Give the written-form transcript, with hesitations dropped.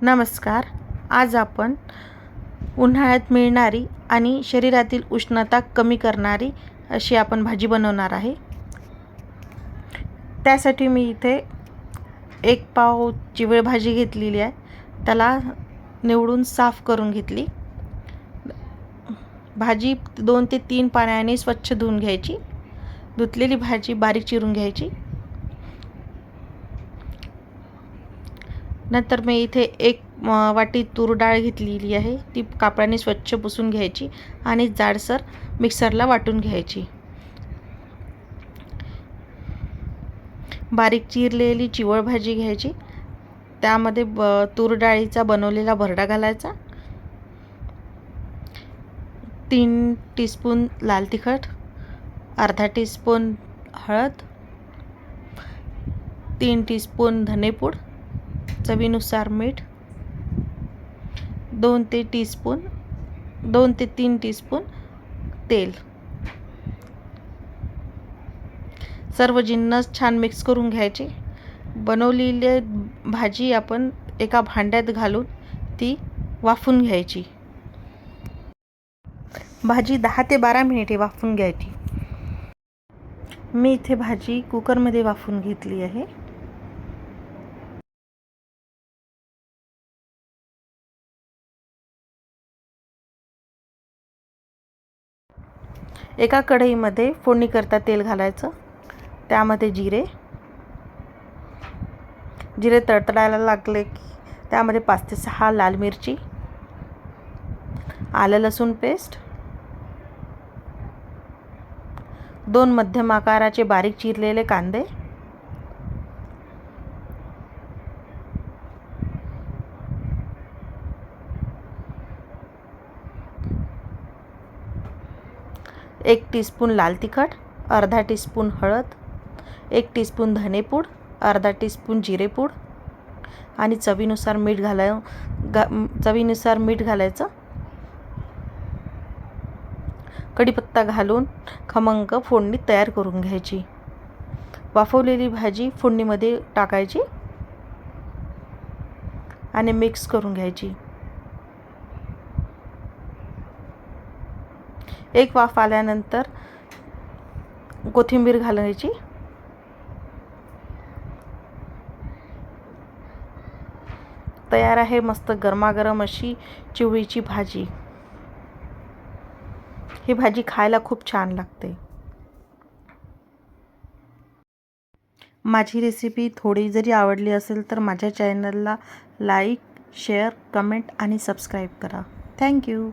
नमस्कार. आज आपण उन्हाळ्यात मिळणारी आणि शरीरातील उष्णता कमी करणारी अशी आपण भाजी बनवणार आहे. त्यासाठी मी इथे 1 पाव चिवळ भाजी घेतलेली आहे. त्याला निवडून साफ करून घेतली. भाजी 2 ते 3 पाण्याने स्वच्छ धुवून घ्यायची. धुतलेली भाजी बारीक चिरून घ्यायची. नंतर मी इथे 1 वाटी तूर डाळ घेतलेली आहे. ती कापडाने स्वच्छ पुसून घ्यायची आणि जाडसर मिक्सरला वाटून घ्यायची. बारीक चिरलेली चिवळ भाजी घ्यायची. त्यामध्ये तूर डाळीचा बनवलेला भरडा घालायचा. 3 टीस्पून लाल तिखट, अर्धा टीस्पून हळद, 3 टीस्पून धनेपूड, चवीनुसार मीठ, 2 ते 3 टीस्पून तेल. सर्व जिन्नस छान मिक्स करून घ्यायचे. बनवलेली भाजी आपण एका भांड्यात घालून ती वाफून घ्यायची. भाजी 10 ते 12 मिनिटे वाफून घ्यायची. मी इथे भाजी कुकरमध्ये वाफून घेतली आहे. एका कढईमध्ये फोडणी करता तेल घालायचं. त्यामध्ये जिरे तडतडायला लागले की त्यामध्ये 5 ते 6 लाल मिरची, आलं लसूण पेस्ट, 2 मध्यम आकाराचे बारीक चिरलेले कांदे, एक टीस्पून लाल तिखट, अर्धा टीस्पून हळद, 1 टीस्पून धनेपूड, अर्धा टीस्पून जिरेपूड आणि चवीनुसार मीठ घालायचं. कढीपत्ता घालून खमंग फोडणी तयार करून घ्यायची. वाफवलेली भाजी फोडणीमध्ये टाकायची आणि मिक्स करून घ्यायची. एक वाफ आल्यानंतर कोथिंबीर घालायची. तयार आहे मस्त गरमागरम अशी चिवळीची भाजी. ही भाजी खायला खूप छान लागते. माझी रेसिपी थोडी जरी आवडली असेल तर माझ्या चॅनलला लाईक, शेअर, कमेंट आणि सबस्क्राईब करा. थँक्यू.